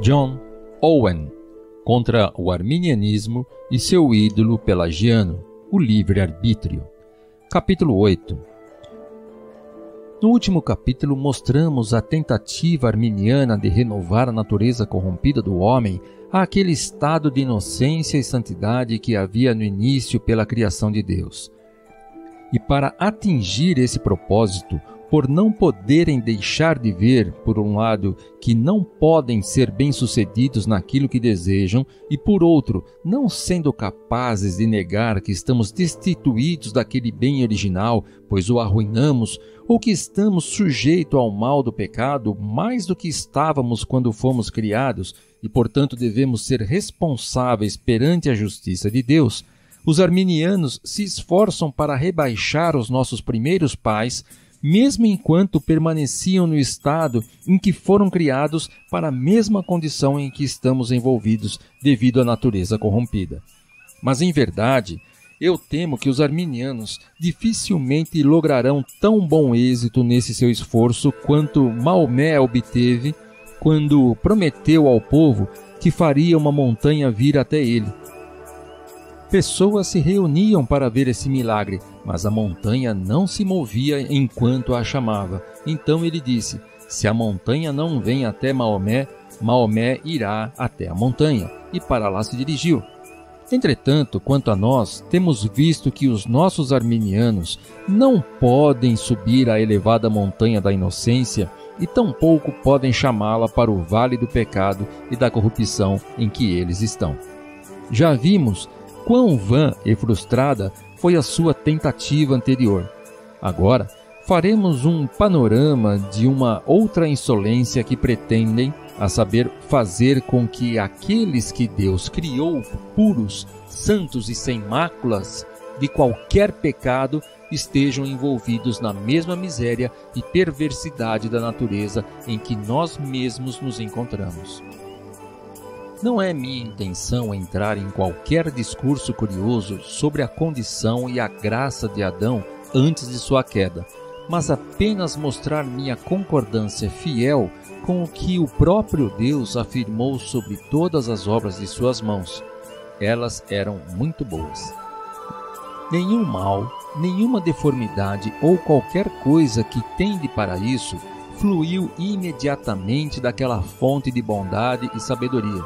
John Owen, contra o arminianismo e seu ídolo pelagiano, o livre-arbítrio. Capítulo 8. No último capítulo mostramos a tentativa arminiana de renovar a natureza corrompida do homem àquele estado de inocência e santidade que havia no início pela criação de Deus. E para atingir esse propósito, por não poderem deixar de ver, por um lado, que não podem ser bem-sucedidos naquilo que desejam, e por outro, não sendo capazes de negar que estamos destituídos daquele bem original, pois o arruinamos, ou que estamos sujeitos ao mal do pecado mais do que estávamos quando fomos criados, e portanto devemos ser responsáveis perante a justiça de Deus, os arminianos se esforçam para rebaixar os nossos primeiros pais, mesmo enquanto permaneciam no estado em que foram criados para a mesma condição em que estamos envolvidos devido à natureza corrompida. Mas, em verdade, eu temo que os arminianos dificilmente lograrão tão bom êxito nesse seu esforço quanto Maomé obteve quando prometeu ao povo que faria uma montanha vir até ele. Pessoas se reuniam para ver esse milagre, mas a montanha não se movia enquanto a chamava. Então ele disse: se a montanha não vem até Maomé, Maomé irá até a montanha, e para lá se dirigiu. Entretanto, quanto a nós, temos visto que os nossos arminianos não podem subir a elevada montanha da inocência e tampouco podem chamá-la para o vale do pecado e da corrupção em que eles estão. Já vimos quão vã e frustrada foi a sua tentativa anterior. Agora, faremos um panorama de uma outra insolência que pretendem, a saber, fazer com que aqueles que Deus criou puros, santos e sem máculas de qualquer pecado estejam envolvidos na mesma miséria e perversidade da natureza em que nós mesmos nos encontramos. Não é minha intenção entrar em qualquer discurso curioso sobre a condição e a graça de Adão antes de sua queda, mas apenas mostrar minha concordância fiel com o que o próprio Deus afirmou sobre todas as obras de suas mãos. Elas eram muito boas. Nenhum mal, nenhuma deformidade ou qualquer coisa que tende para isso fluiu imediatamente daquela fonte de bondade e sabedoria.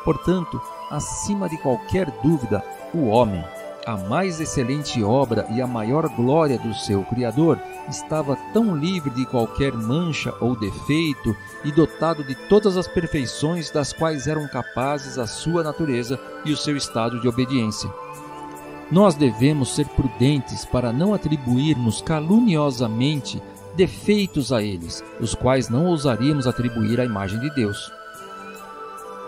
Portanto, acima de qualquer dúvida, o homem, a mais excelente obra e a maior glória do seu Criador, estava tão livre de qualquer mancha ou defeito e dotado de todas as perfeições das quais eram capazes a sua natureza e o seu estado de obediência. Nós devemos ser prudentes para não atribuirmos caluniosamente defeitos a eles, os quais não ousaríamos atribuir à imagem de Deus.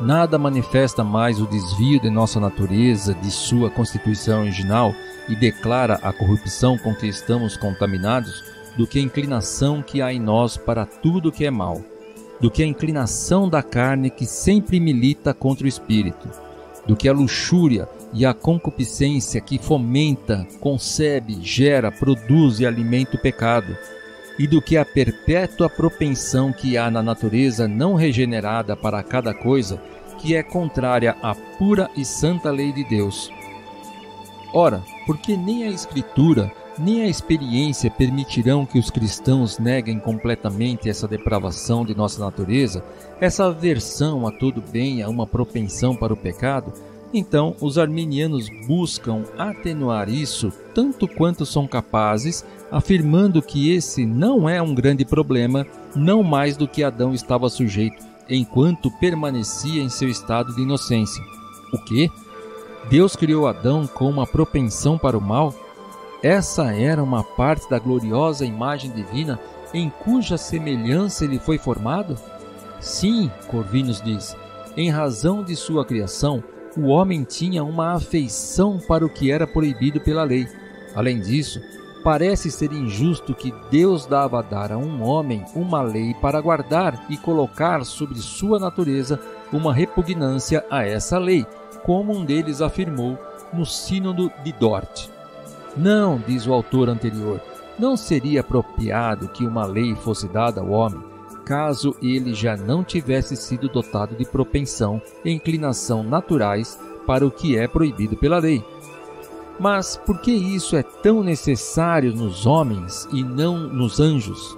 Nada manifesta mais o desvio de nossa natureza de sua constituição original e declara a corrupção com que estamos contaminados do que a inclinação que há em nós para tudo que é mal, do que a inclinação da carne que sempre milita contra o espírito, do que a luxúria e a concupiscência que fomenta, concebe, gera, produz e alimenta o pecado, e do que a perpétua propensão que há na natureza não regenerada para cada coisa, que é contrária à pura e santa lei de Deus. Ora, porque nem a Escritura, nem a experiência permitirão que os cristãos neguem completamente essa depravação de nossa natureza, essa aversão a todo bem, a uma propensão para o pecado, então os arminianos buscam atenuar isso tanto quanto são capazes, afirmando que esse não é um grande problema, não mais do que Adão estava sujeito enquanto permanecia em seu estado de inocência. O quê? Deus criou Adão com uma propensão para o mal? Essa era uma parte da gloriosa imagem divina em cuja semelhança ele foi formado? Sim, Corvinus diz, em razão de sua criação, o homem tinha uma afeição para o que era proibido pela lei. Além disso, parece ser injusto que Deus dava a dar a um homem uma lei para guardar e colocar sobre sua natureza uma repugnância a essa lei, como um deles afirmou no Sínodo de Dort. Não, diz o autor anterior, não seria apropriado que uma lei fosse dada ao homem, caso ele já não tivesse sido dotado de propensão e inclinação naturais para o que é proibido pela lei. Mas por que isso é tão necessário nos homens e não nos anjos?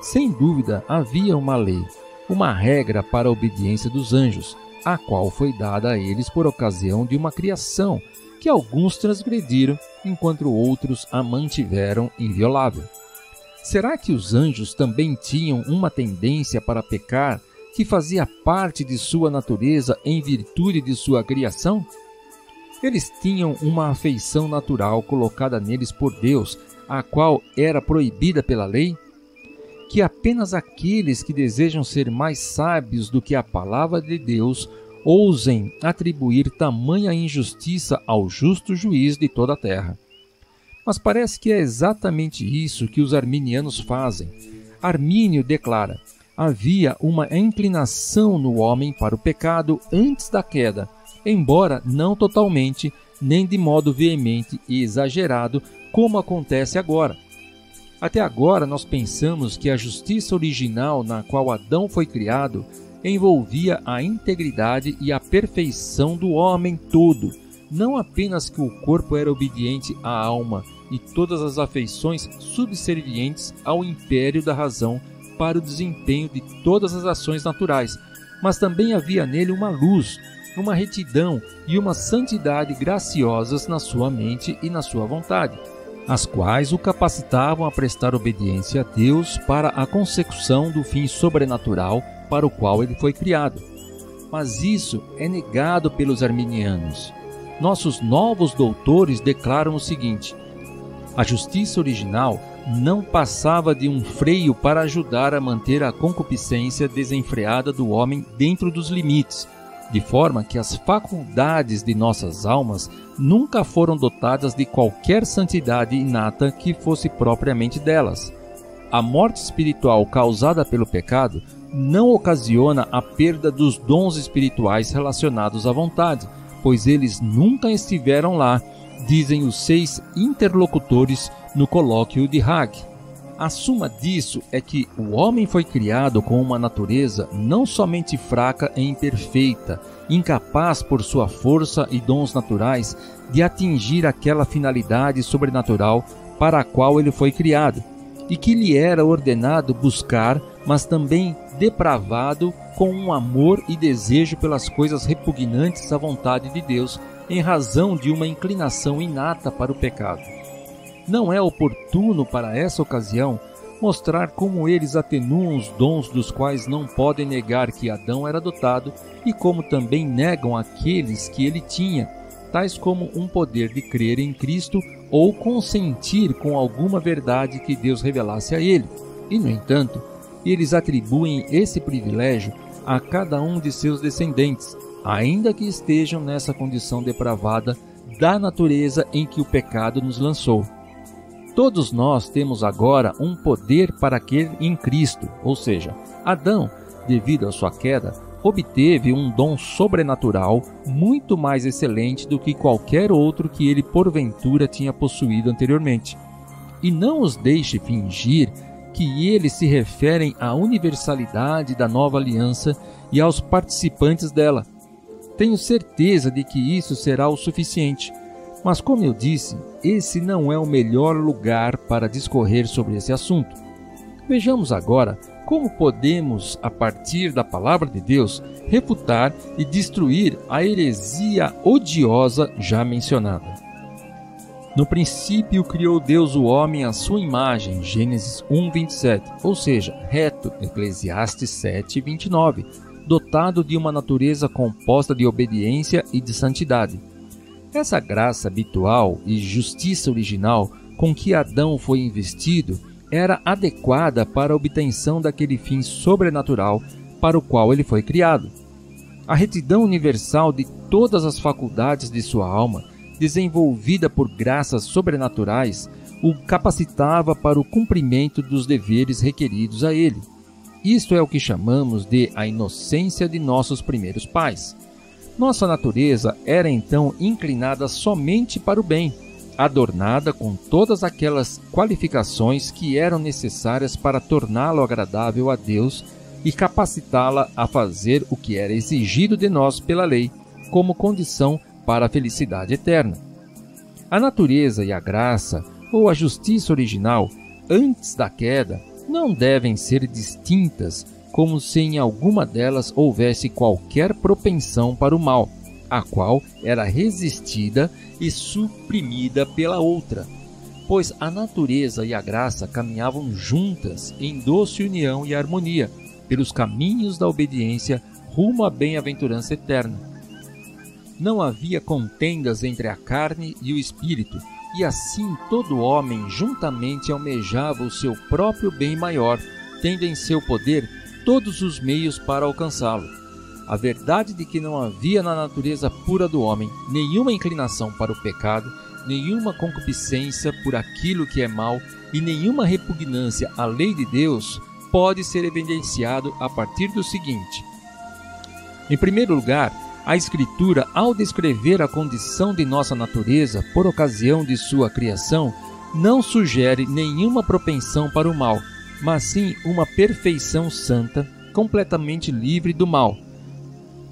Sem dúvida, havia uma lei, uma regra para a obediência dos anjos, a qual foi dada a eles por ocasião de uma criação que alguns transgrediram, enquanto outros a mantiveram inviolável. Será que os anjos também tinham uma tendência para pecar que fazia parte de sua natureza em virtude de sua criação? Eles tinham uma afeição natural colocada neles por Deus, a qual era proibida pela lei? Que apenas aqueles que desejam ser mais sábios do que a palavra de Deus ousem atribuir tamanha injustiça ao justo juiz de toda a terra. Mas parece que é exatamente isso que os arminianos fazem. Armínio declara: havia uma inclinação no homem para o pecado antes da queda, embora não totalmente, nem de modo veemente e exagerado, como acontece agora. Até agora nós pensamos que a justiça original na qual Adão foi criado envolvia a integridade e a perfeição do homem todo, não apenas que o corpo era obediente à alma e todas as afeições subservientes ao império da razão para o desempenho de todas as ações naturais, mas também havia nele uma luz, uma retidão e uma santidade graciosas na sua mente e na sua vontade, as quais o capacitavam a prestar obediência a Deus para a consecução do fim sobrenatural para o qual ele foi criado. Mas isso é negado pelos arminianos. Nossos novos doutores declaram o seguinte: a justiça original não passava de um freio para ajudar a manter a concupiscência desenfreada do homem dentro dos limites, de forma que as faculdades de nossas almas nunca foram dotadas de qualquer santidade inata que fosse propriamente delas. A morte espiritual causada pelo pecado não ocasiona a perda dos dons espirituais relacionados à vontade, pois eles nunca estiveram lá, dizem os 6 interlocutores no colóquio de Hag. A suma disso é que o homem foi criado com uma natureza não somente fraca e imperfeita, incapaz por sua força e dons naturais de atingir aquela finalidade sobrenatural para a qual ele foi criado, e que lhe era ordenado buscar, mas também depravado com um amor e desejo pelas coisas repugnantes à vontade de Deus, em razão de uma inclinação inata para o pecado. Não é oportuno para essa ocasião mostrar como eles atenuam os dons dos quais não podem negar que Adão era dotado e como também negam aqueles que ele tinha, tais como um poder de crer em Cristo ou consentir com alguma verdade que Deus revelasse a ele. E, no entanto, eles atribuem esse privilégio a cada um de seus descendentes, ainda que estejam nessa condição depravada da natureza em que o pecado nos lançou. Todos nós temos agora um poder para crer em Cristo, ou seja, Adão, devido à sua queda, obteve um dom sobrenatural muito mais excelente do que qualquer outro que ele porventura tinha possuído anteriormente. E não os deixe fingir que eles se referem à universalidade da nova aliança e aos participantes dela. Tenho certeza de que isso será o suficiente. Mas, como eu disse, esse não é o melhor lugar para discorrer sobre esse assunto. Vejamos agora como podemos, a partir da palavra de Deus, refutar e destruir a heresia odiosa já mencionada. No princípio criou Deus o homem à sua imagem, Gênesis 1:27, ou seja, reto, Eclesiastes 7:29, dotado de uma natureza composta de obediência e de santidade. Essa graça habitual e justiça original com que Adão foi investido era adequada para a obtenção daquele fim sobrenatural para o qual ele foi criado. A retidão universal de todas as faculdades de sua alma, desenvolvida por graças sobrenaturais, o capacitava para o cumprimento dos deveres requeridos a ele. Isto é o que chamamos de a inocência de nossos primeiros pais. Nossa natureza era então inclinada somente para o bem, adornada com todas aquelas qualificações que eram necessárias para torná-lo agradável a Deus e capacitá-la a fazer o que era exigido de nós pela lei, como condição para a felicidade eterna. A natureza e a graça, ou a justiça original, antes da queda, não devem ser distintas, como se em alguma delas houvesse qualquer propensão para o mal, a qual era resistida e suprimida pela outra, pois a natureza e a graça caminhavam juntas em doce união e harmonia, pelos caminhos da obediência rumo à bem-aventurança eterna. Não havia contendas entre a carne e o espírito, e assim todo homem juntamente almejava o seu próprio bem maior, tendo em seu poder todos os meios para alcançá-lo. A verdade de que não havia na natureza pura do homem nenhuma inclinação para o pecado, nenhuma concupiscência por aquilo que é mal e nenhuma repugnância à lei de Deus, pode ser evidenciado a partir do seguinte. Em primeiro lugar, a Escritura, ao descrever a condição de nossa natureza por ocasião de sua criação, não sugere nenhuma propensão para o mal, mas sim uma perfeição santa, completamente livre do mal.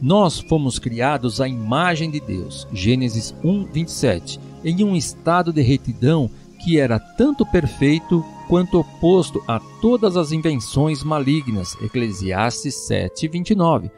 Nós fomos criados à imagem de Deus, Gênesis 1:27, em um estado de retidão que era tanto perfeito quanto oposto a todas as invenções malignas, Eclesiastes 7:29.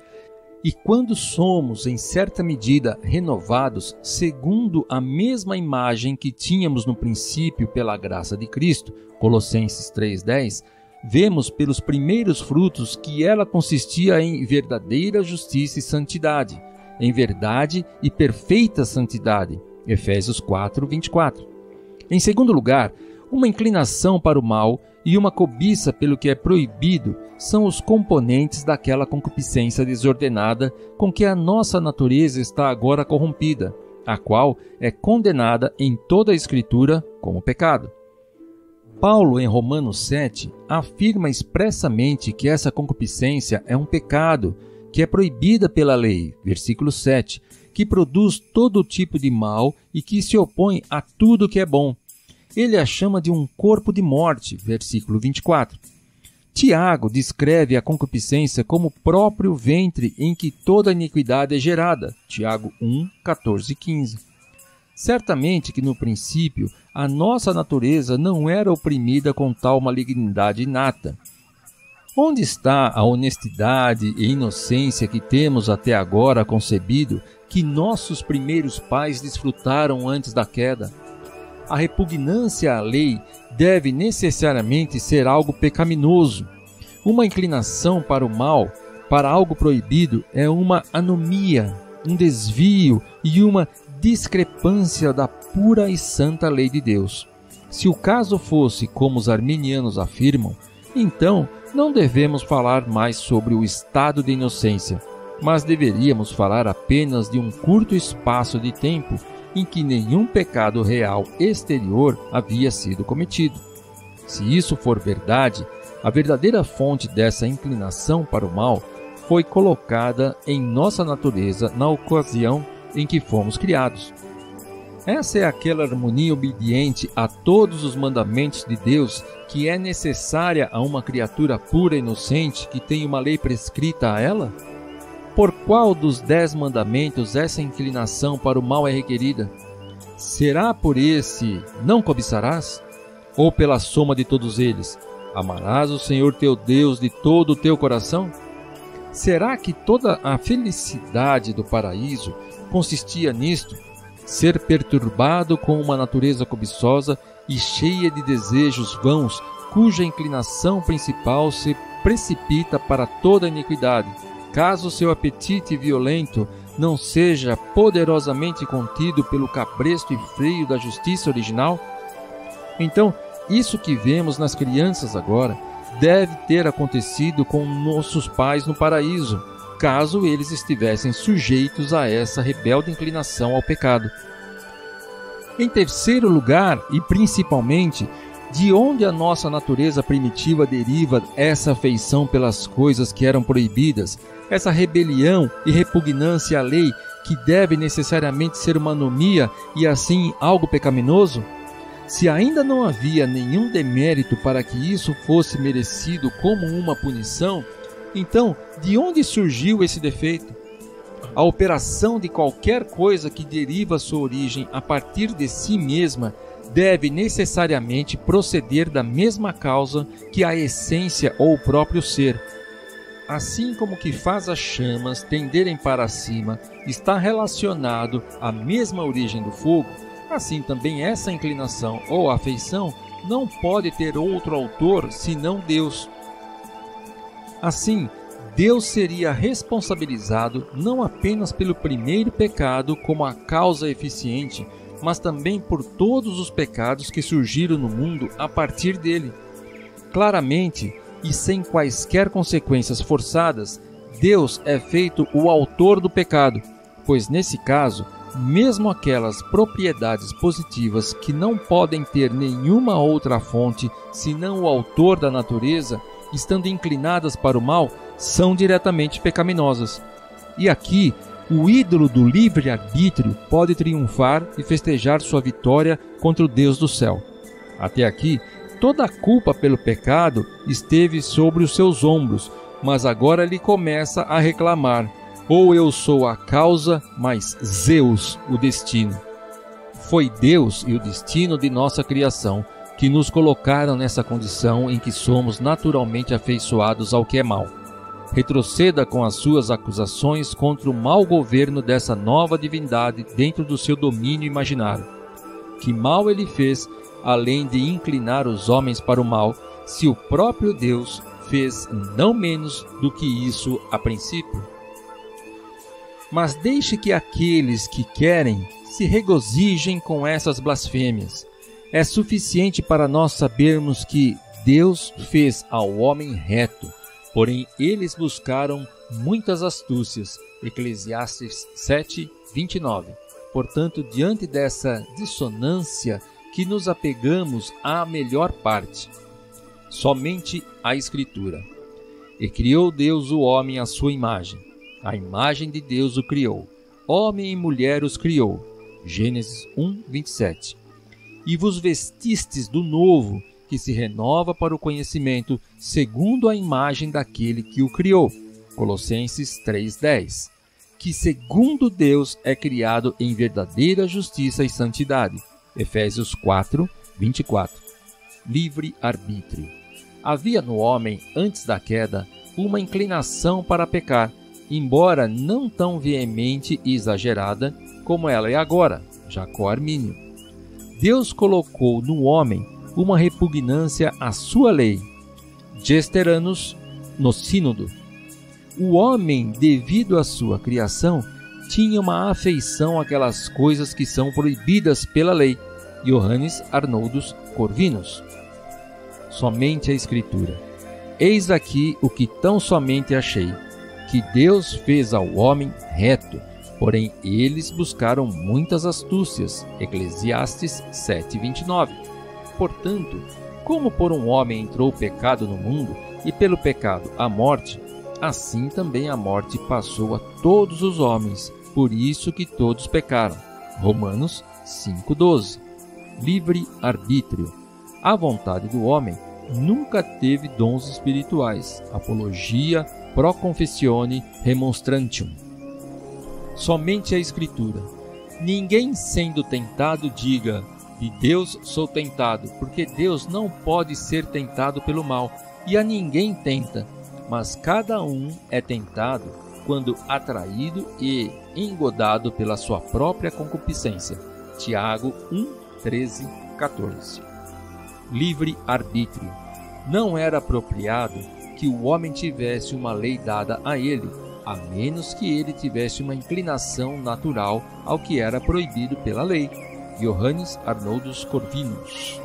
E quando somos, em certa medida, renovados segundo a mesma imagem que tínhamos no princípio pela graça de Cristo, Colossenses 3:10, vemos pelos primeiros frutos que ela consistia em verdadeira justiça e santidade, em verdade e perfeita santidade, Efésios 4:24. Em segundo lugar, uma inclinação para o mal e uma cobiça pelo que é proibido são os componentes daquela concupiscência desordenada com que a nossa natureza está agora corrompida, a qual é condenada em toda a Escritura como pecado. Paulo, em Romanos 7, afirma expressamente que essa concupiscência é um pecado, que é proibida pela lei, versículo 7, que produz todo tipo de mal e que se opõe a tudo que é bom. Ele a chama de um corpo de morte, versículo 24. Tiago descreve a concupiscência como o próprio ventre em que toda iniquidade é gerada, Tiago 1:14-15. Certamente que no princípio a nossa natureza não era oprimida com tal malignidade inata. Onde está a honestidade e inocência que temos até agora concebido, que nossos primeiros pais desfrutaram antes da queda? A repugnância à lei deve necessariamente ser algo pecaminoso. Uma inclinação para o mal, para algo proibido, é uma anomia, um desvio e uma discrepância da pura e santa lei de Deus. Se o caso fosse como os arminianos afirmam, então não devemos falar mais sobre o estado de inocência, mas deveríamos falar apenas de um curto espaço de tempo em que nenhum pecado real exterior havia sido cometido. Se isso for verdade, a verdadeira fonte dessa inclinação para o mal foi colocada em nossa natureza na ocasião em que fomos criados. Essa é aquela harmonia obediente a todos os mandamentos de Deus que é necessária a uma criatura pura e inocente que tem uma lei prescrita a ela? Por qual dos 10 mandamentos essa inclinação para o mal é requerida? Será por esse não cobiçarás? Ou pela soma de todos eles? Amarás o Senhor teu Deus de todo o teu coração? Será que toda a felicidade do paraíso consistia nisto? Ser perturbado com uma natureza cobiçosa e cheia de desejos vãos, cuja inclinação principal se precipita para toda a iniquidade, caso seu apetite violento não seja poderosamente contido pelo cabresto e freio da justiça original? Então, isso que vemos nas crianças agora deve ter acontecido com nossos pais no paraíso, caso eles estivessem sujeitos a essa rebelde inclinação ao pecado. Em terceiro lugar, e principalmente, de onde a nossa natureza primitiva deriva essa afeição pelas coisas que eram proibidas, essa rebelião e repugnância à lei que deve necessariamente ser uma anomia e assim algo pecaminoso? Se ainda não havia nenhum demérito para que isso fosse merecido como uma punição, Então, de onde surgiu esse defeito? A operação de qualquer coisa que deriva sua origem a partir de si mesma deve necessariamente proceder da mesma causa que a essência ou o próprio ser. Assim como o que faz as chamas tenderem para cima está relacionado à mesma origem do fogo, assim também essa inclinação ou afeição não pode ter outro autor senão Deus. Assim, Deus seria responsabilizado não apenas pelo primeiro pecado como a causa eficiente, mas também por todos os pecados que surgiram no mundo a partir dele. Claramente, e sem quaisquer consequências forçadas, Deus é feito o autor do pecado, pois nesse caso, mesmo aquelas propriedades positivas que não podem ter nenhuma outra fonte senão o autor da natureza, estando inclinadas para o mal, são diretamente pecaminosas. E aqui, o ídolo do livre-arbítrio pode triunfar e festejar sua vitória contra o Deus do céu. Até aqui, toda a culpa pelo pecado esteve sobre os seus ombros, mas agora ele começa a reclamar: ou eu sou a causa, mas Zeus o destino. Foi Deus e o destino de nossa criação que nos colocaram nessa condição em que somos naturalmente afeiçoados ao que é mal. Retroceda com as suas acusações contra o mau governo dessa nova divindade dentro do seu domínio imaginário. Que mal ele fez, além de inclinar os homens para o mal, se o próprio Deus fez não menos do que isso a princípio? Mas deixe que aqueles que querem se regozijem com essas blasfêmias. É suficiente para nós sabermos que Deus fez ao homem reto, porém eles buscaram muitas astúcias. Eclesiastes 7, 29. Portanto, diante dessa dissonância, que nos apegamos à melhor parte, somente à Escritura. E criou Deus o homem à sua imagem. A imagem de Deus o criou. Homem e mulher os criou. Gênesis 1, 27. E vos vestistes do novo, que se renova para o conhecimento, segundo a imagem daquele que o criou. Colossenses 3:10. Que segundo Deus é criado em verdadeira justiça e santidade. Efésios 4, 24. Livre-arbítrio. Havia no homem, antes da queda, uma inclinação para pecar, embora não tão veemente e exagerada como ela é agora. Jacó Armínio. Deus colocou no homem uma repugnância à sua lei. Gesteranos no Sínodo. O homem, devido à sua criação, tinha uma afeição àquelas coisas que são proibidas pela lei. Johannes Arnoldos Corvinus. Somente a Escritura. Eis aqui o que tão somente achei, que Deus fez ao homem reto, porém eles buscaram muitas astúcias. Eclesiastes 7:29. Portanto, como por um homem entrou o pecado no mundo, e pelo pecado a morte, assim também a morte passou a todos os homens, por isso que todos pecaram. Romanos 5:12. Livre-arbítrio. A vontade do homem nunca teve dons espirituais. Apologia pro confessione remonstrantium. Somente a Escritura. Ninguém sendo tentado diga: de Deus sou tentado, porque Deus não pode ser tentado pelo mal, e a ninguém tenta, mas cada um é tentado quando atraído e engodado pela sua própria concupiscência. Tiago 1, 13, 14. Livre-arbítrio. Não era apropriado que o homem tivesse uma lei dada a ele, a menos que ele tivesse uma inclinação natural ao que era proibido pela lei. Johannes Arnoldos Corvinus.